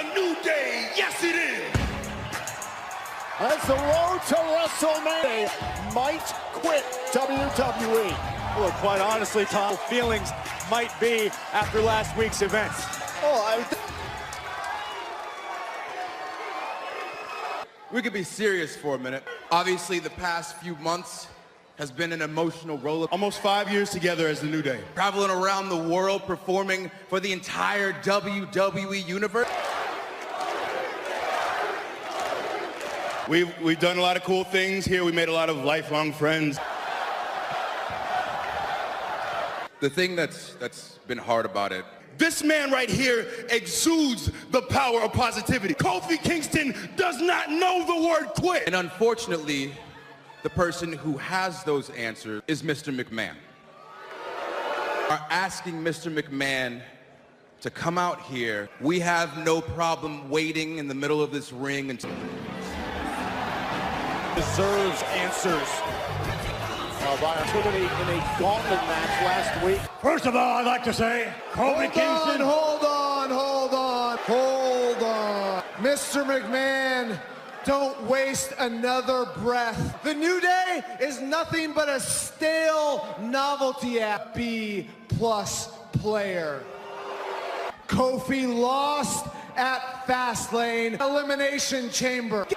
a new day. Yes, it is. As the road to WrestleMania might quit WWE. Well, quite honestly, Tom, feelings might be after last week's events. We could be serious for a minute. Obviously, the past few months has been an emotional roller. Almost 5 years together as the New Day. Traveling around the world, performing for the entire WWE universe. We've done a lot of cool things here. We made a lot of lifelong friends. The thing that's been hard about it, This man right here exudes the power of positivity. Kofi Kingston does not know the word quit. and unfortunately, the person who has those answers is Mr. McMahon. Are asking Mr. McMahon to come out here. We have no problem waiting in the middle of this ring until Deserves answers. Opportunity in a gauntlet match last week. First of all, I'd like to say, Kofi Kingston. Hold on. Mr. McMahon, don't waste another breath. The New Day is nothing but a stale novelty app B+ player. Kofi lost at Fastlane Elimination Chamber.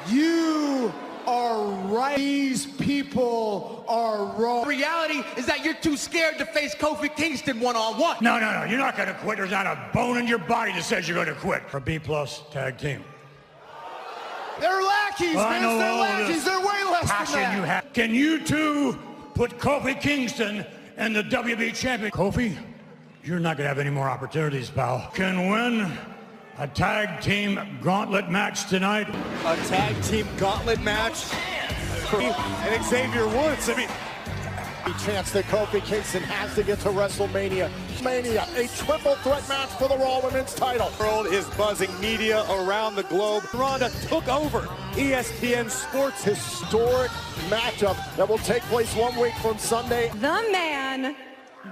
You are right. These people are wrong. The reality is that you're too scared to face Kofi Kingston one-on-one. No, you're not going to quit. There's not a bone in your body that says you're going to quit. For B+ tag team. They're lackeys, I man. know They're all lackeys. this They're way less passion than that. you have. Can you two put Kofi Kingston and the WWE champion? Kofi, you're not going to have any more opportunities, pal. Can win a tag team gauntlet match tonight. A tag team gauntlet match. And Xavier Woods, I mean, A chance that Kofi Kingston has to get to WrestleMania. A triple threat match for the Raw Women's title. the world is buzzing, media around the globe. Ronda took over ESPN Sports. Historic matchup that will take place 1 week from Sunday. The man,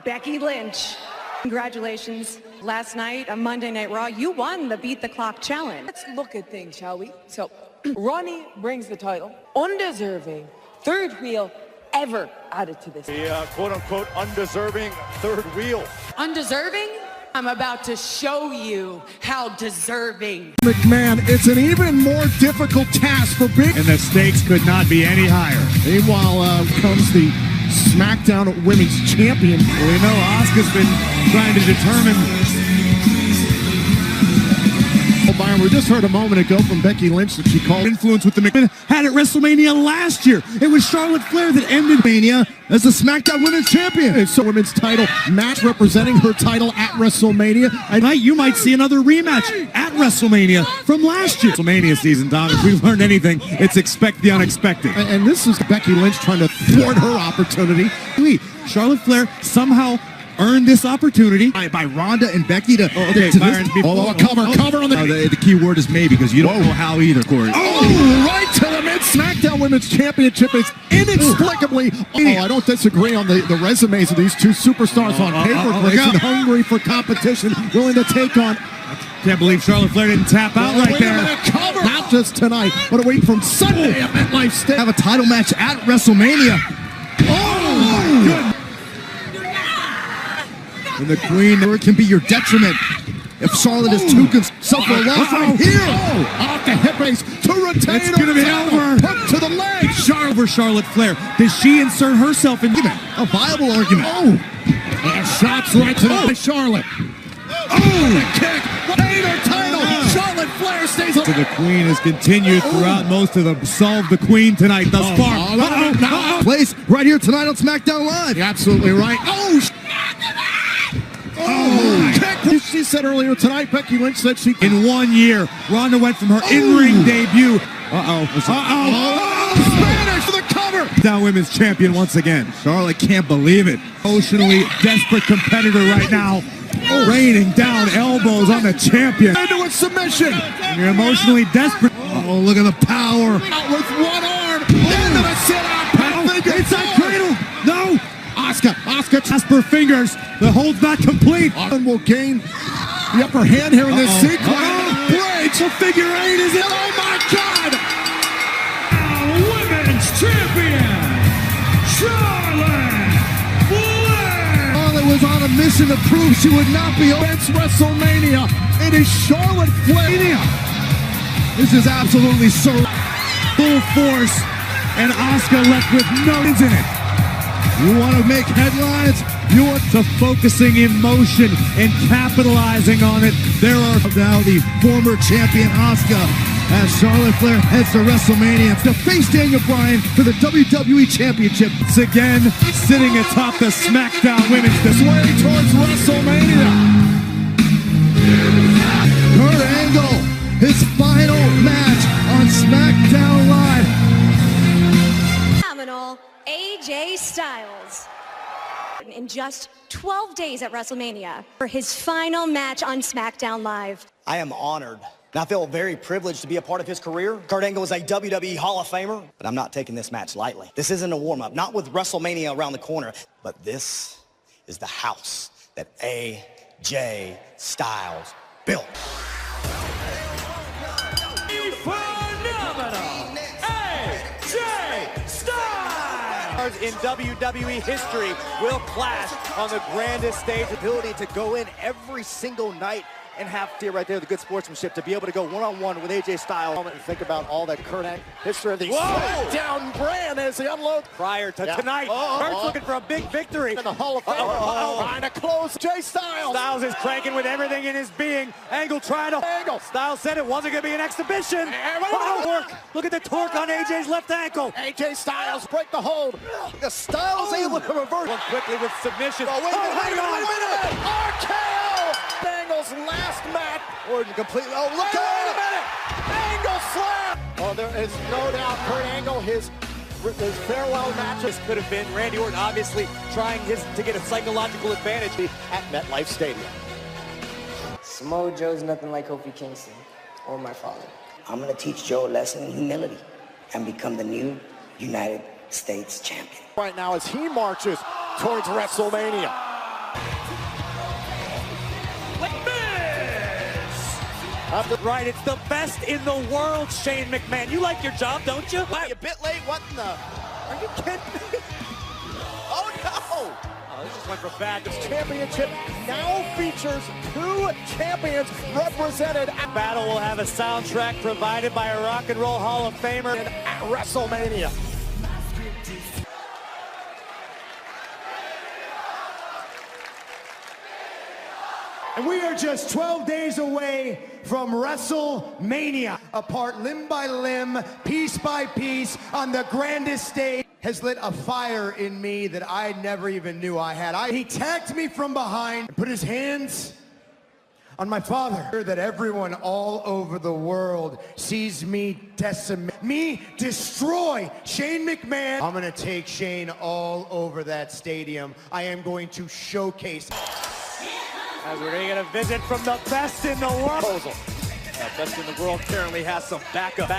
Becky Lynch. Congratulations. Last night on Monday Night Raw, you won the Beat the Clock Challenge. Let's look at things, shall we? So, Ronnie brings the title. Undeserving. Third wheel ever added to this. The quote-unquote undeserving third wheel. Undeserving? I'm about to show you how deserving. McMahon, it's an even more difficult task for Big. And the stakes could not be any higher. Meanwhile, comes the SmackDown Women's Champion. We know Asuka's been trying to determine. Byron, we just heard a moment ago from Becky Lynch that she called influence with the McMahon. Had at WrestleMania last year. It was Charlotte Flair that ended Mania as the SmackDown Women's Champion. It's a women's title match representing her title at WrestleMania. Tonight you might see another rematch at WrestleMania from last year. WrestleMania season, Tom. If we've learned anything, it's expect the unexpected. And this is Becky Lynch trying to thwart her opportunity. Charlotte Flair somehow earned this opportunity By Ronda and Becky to Byron, cover on the... the key word is maybe, because you don't know how either, Corey. Right to the SmackDown Women's Championship is inexplicably... I don't disagree on the resumes of these two superstars on paper. Hungry for competition, willing to take on... Can't believe Charlotte Flair didn't tap out right there. Cover. Not just tonight, but a week from Sunday at MetLife Stadium. Have a title match at WrestleMania. Good. And the Queen can be your detriment if Charlotte is too good. Suffer a loss right here. Off the hip base to retain. It's going to be over. Hook to the leg. Over Charlotte Flair. Does she insert herself in a viable argument? And shots right to the Charlotte. The kick. Retain her title. Charlotte Flair stays up. So the Queen has continued throughout most of the Solve the Queen tonight thus far. Place right here tonight on SmackDown Live. You're absolutely right. Kick. She said earlier tonight, Becky Lynch said she... In 1 year, Ronda went from her in-ring debut. Spanish for the cover. Down Women's Champion once again. Charlotte can't believe it. Emotionally desperate competitor right now. Raining down elbows on the champion. Into a submission. And you're emotionally desperate. Look at the power. Out with one arm. Into the sit-out. Inside cradle. No. Asuka. Jasper fingers. The hold's not complete. Will gain the upper hand here in this sequence. figure eight is it? Oh my God! Women's champion, Charlotte Flair. Charlotte was on a mission to prove she would not be against WrestleMania. It is Charlotte Flair. This is absolutely so full force, and Asuka left with no in it. You want to make headlines? You want to focusing emotion and capitalizing on it. There are now the former champion Asuka as Charlotte Flair heads to WrestleMania to face Daniel Bryan for the WWE Championship. Once again, sitting atop the SmackDown Women's This way towards WrestleMania. Kurt Angle, his final match on SmackDown Live. Phenomenal AJ Styles. In just 12 days at WrestleMania for his final match on SmackDown Live. I am honored, and I feel very privileged to be a part of his career. Kurt Angle is a WWE Hall of Famer, but I'm not taking this match lightly. This isn't a warm-up, not with WrestleMania around the corner, but this is the house that AJ Styles built. In WWE history will clash on the grandest stage. Ability to go in every single night and have right there the good sportsmanship to be able to go one-on-one with AJ Styles. And think about all that Kurt Angle history of the SmackDown brand as he unloads. Prior to tonight, Kurt's looking for a big victory. In the Hall of Fame. Trying to close AJ Styles. Styles is cranking with everything in his being. Angle trying to... Angle. Styles said it wasn't going to be an exhibition. Look at the torque on AJ's left ankle. AJ Styles break the hold. The Styles able to reverse. One quickly with submission. Wait a minute. RKO. Angle's last match. Orton completely. Look at it. Wait a minute. Angle slam. Oh, there is no doubt Kurt Angle, his farewell match. This could have been Randy Orton obviously trying to get a psychological advantage at MetLife Stadium. Samoa Joe's nothing like Kofi Kingston or my father. I'm going to teach Joe a lesson in humility and become the new United States champion. Right now as he marches towards WrestleMania. Right, it's the best in the world, Shane McMahon. You like your job, don't you? Wow, you a bit late. What in the... Are you kidding me? Oh, no! Oh, this just went for bad. This championship now features two champions represented. Battle will have a soundtrack provided by a Rock and Roll Hall of Famer at WrestleMania. And we are just 12 days away from WrestleMania. Apart limb by limb, piece by piece, on the grandest stage, has lit a fire in me that I never even knew I had. He tagged me from behind and put his hands on my father. That everyone all over the world sees me decimate, me destroy Shane McMahon. I'm gonna take Shane all over that stadium. I am going to showcase. As we're going to get a visit from the best in the world. Best in the world currently has some backup.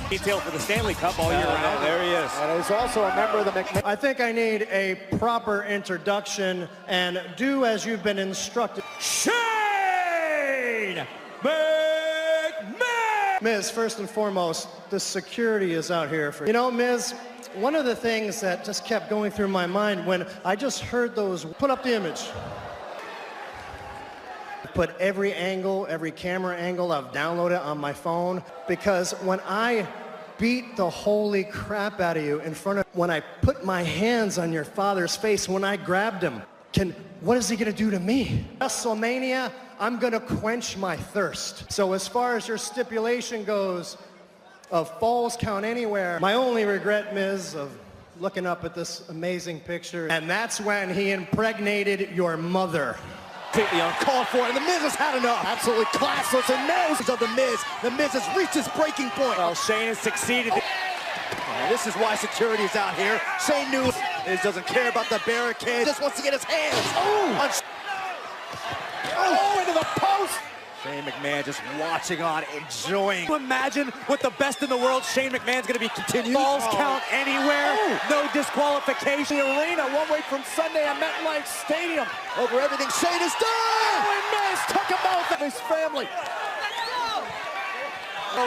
Detail for the Stanley Cup all year round. There he is. And he's also a member of the McMahon. I think I need a proper introduction and do as you've been instructed. Shane McMahon! Miz, first and foremost, the security is out here for you. You know, Miz, one of the things that just kept going through my mind when I just heard those, put up the image. Put every angle, every camera angle I've downloaded on my phone, because when I beat the holy crap out of you in front of, when I put my hands on your father's face, when I grabbed him, what is he gonna do to me? WrestleMania, I'm gonna quench my thirst. So as far as your stipulation goes, of falls count anywhere. My only regret, Miz, of looking up at this amazing picture, and that's when he impregnated your mother. Completely uncalled for, and the Miz has had enough. Absolutely classless, and Miz of the Miz. The Miz has reached his breaking point. Well, Shane has succeeded. This is why security is out here. Shane knew Miz doesn't care about the barricade. Just wants to get his hands. Into the post. Shane McMahon just watching on, enjoying. Can you imagine what the best in the world Shane McMahon's going to be continuing? Falls count anywhere, no disqualification. The arena, 1 week from Sunday at MetLife Stadium. Over everything Shane has done! And Miz took him out. his family.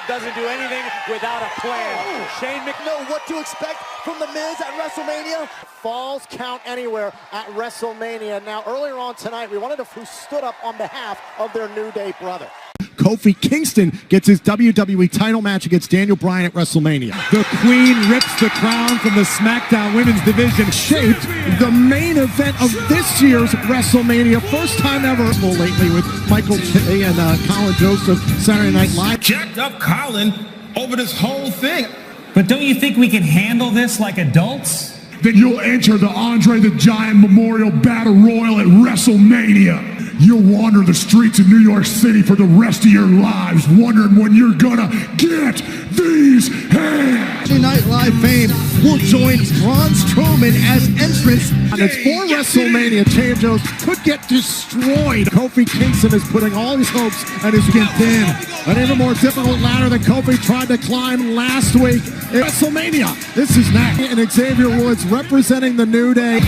Doesn't do anything without a plan. Shane McMahon, What to expect from The Miz at WrestleMania? Falls count anywhere at WrestleMania. Now, earlier on tonight, we wanted to who stood up on behalf of their New Day brother. Kofi Kingston gets his WWE title match against Daniel Bryan at WrestleMania. The Queen rips the crown from the SmackDown Women's Division, shaped the main event of this year's WrestleMania. First time ever lately with Michael Che and Colin Joseph, Saturday Night Live. Jacked up Colin over this whole thing. But don't you think we can handle this like adults? Then you'll enter the Andre the Giant Memorial Battle Royal at WrestleMania. You'll wander the streets of New York City for the rest of your lives, wondering when you're gonna get these hands. Saturday Night Live fame will join Braun Strowman as entrants. And it's for WrestleMania. Usos could get destroyed. Kofi Kingston is putting all his hopes and his skin thin. An even more difficult ladder than Kofi tried to climb last week at WrestleMania. This is Mac and Xavier Woods representing the New Day.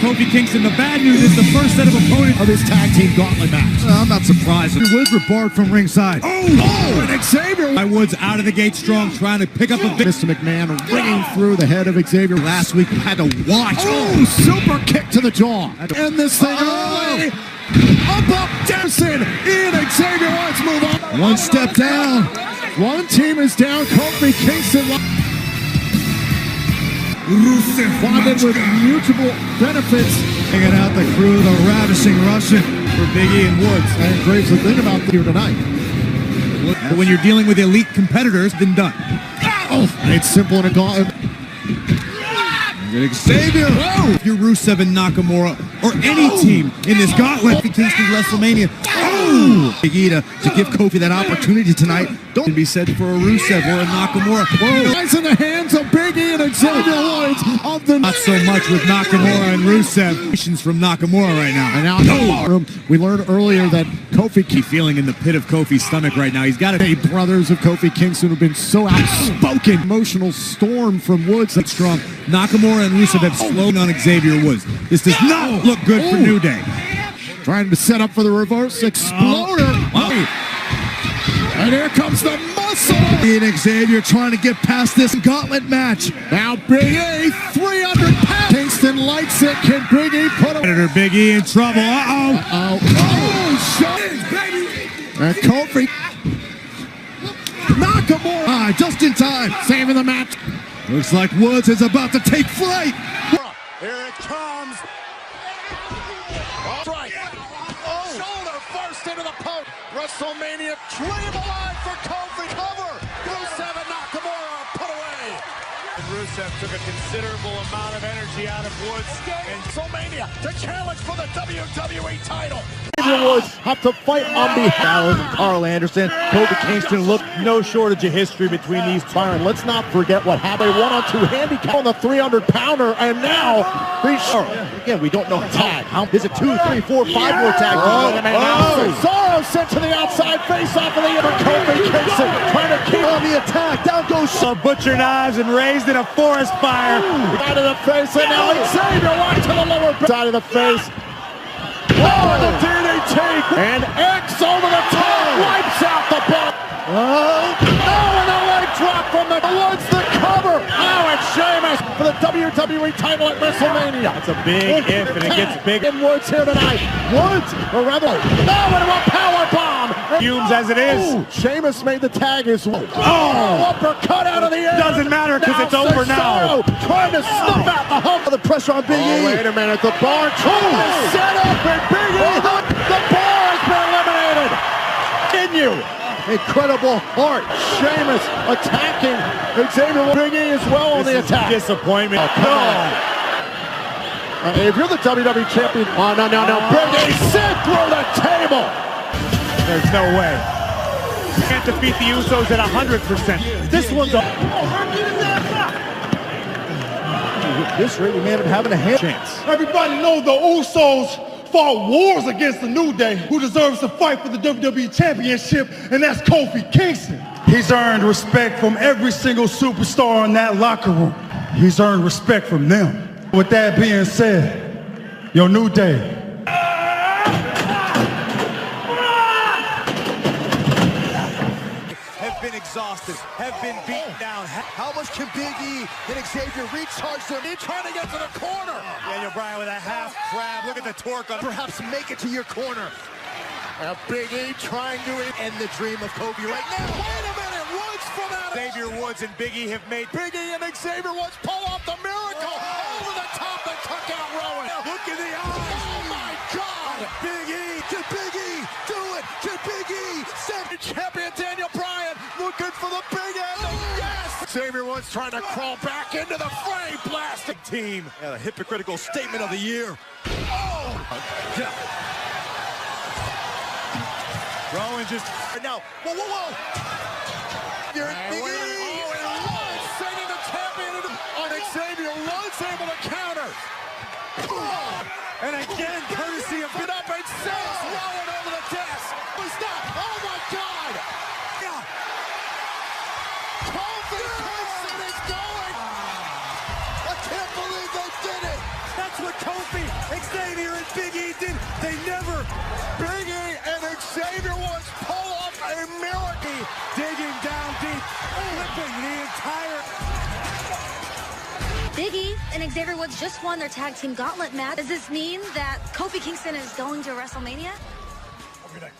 Kofi Kingston, the bad news is the first set of opponents of his tag team gauntlet match. I'm not surprised. Woods were barred from ringside. And Xavier Woods out of the gate strong, trying to pick up a bit. Mr. McMahon ringing through the head of Xavier. Last week had to watch. Super kick to the jaw. End this thing early. Up, Dempson. In Xavier Woods move on. One step down. One team is down. Kofi Kingston. Bonded with mutual benefits. Hanging out the crew, the ravishing Russian for Big E and Woods. And Graves, the thing about here tonight. But when you're dealing with elite competitors, then done. It's simple and a gauntlet. Xavier! If you're Rusev and Nakamura, or any team in this gauntlet, Kingston WrestleMania. Big E to give Kofi that opportunity tonight. Don't be said for a Rusev or a Nakamura. It's in the hands of Big E and Xavier Woods of the... Not so much with Nakamura and Rusev. From Nakamura right now. And now in the room, we learned earlier that Kofi... Keep feeling in the pit of Kofi's stomach right now. He's got to... brothers of Kofi Kingston have been so outspoken. Emotional storm from Woods. That's strong. Nakamura and Rusev have slowed on Xavier Woods. This does not look good for New Day. Trying to set up for the reverse exploder. And here comes the muscle. And Xavier trying to get past this gauntlet match. Now Big E, 300 pounds. Kingston lights it. Can Big E put it? Big E in trouble. Shot. And Kofi. Nakamura. Just in time. Saving the match. Looks like Woods is about to take flight. Here it comes. Right. Shoulder first into the post. WrestleMania dream alive for Kofi. Cover. Rusev and Nakamura put away. And Rusev took a considerable amount of energy out of Woods. And WrestleMania to challenge for the WWE title. Woods have to fight on behalf of Carl Anderson. Kofi Kingston looked no shortage of history between these two. Byron, let's not forget what happened. 1-on-2 handicap on the 300-pounder, and now again, we don't know tag. Is it 2, 3, 4, 5 more tag? Cesaro sent to the outside, face off of the inner. Kofi Kingston trying to keep on the attack. Down goes butcher knives and raised in a forest fire. Side of the face, and now Xavier right to the lower side of the face. The DDT! And X over the top, wipes out the ball. And a leg drop from the Woods, the cover. And Sheamus for the WWE title at WrestleMania. It's a big if, and it gets big. And Woods here tonight. Woods, or rather, and a power bomb. Fumes as it is. Sheamus made the tag as well. Uppercut out of the air. Doesn't matter because it's over now. Trying to snuff out the hump of the pressure on Big E. Wait a minute, the bar set up, and Big E, the bar has been eliminated. Incredible heart. Sheamus attacking Xavier. Big E as well on the attack. Disappointment. If you're the WWE champion, no. Big E sit through the table. There's no way. You can't defeat the Usos at 100%. This one's a... At this rate, we may have been having a hand chance. Everybody knows the Usos fought wars against the New Day, who deserves to fight for the WWE Championship, and that's Kofi Kingston. He's earned respect from every single superstar in that locker room. He's earned respect from them. With that being said, your New Day. exhausted, have been beaten down. How much can Big E and Xavier recharge them? He's trying to get to the corner. Daniel Bryan with a half crab. Look at the torque on. Perhaps make it to your corner. Big E trying to end the dream of Kobe right now. Wait a minute, Woods from out. Xavier Woods and Big E have made Big E and Xavier Woods pull off the miracle. Over the top, they took out Rowan. Look in the eyes. Oh my God. Big E. Can Big E do it? Can Big E send champion Daniel Bryan looking for the big end? Yes. Xavier Woods trying to crawl back into the fray. Blasting team. Yeah, the hypocritical statement of the year. Oh. Yeah. Rowan just now. Whoa, whoa, whoa! You're Big E. Oh, and Woods sending the champion on Xavier. Woods able to counter. And again, courtesy of it up and sends Rowan over the desk. Was that? Oh my God! Yeah. Kofi Kingston is going. I can't believe they did it. That's what Kofi, Xavier, and Big E did. They never. Big E and Xavier Woods pull off a miracle. Digging down deep, flipping the entire. Big E and Xavier Woods just won their tag team gauntlet match. Does this mean that Kofi Kingston is going to WrestleMania? Good night.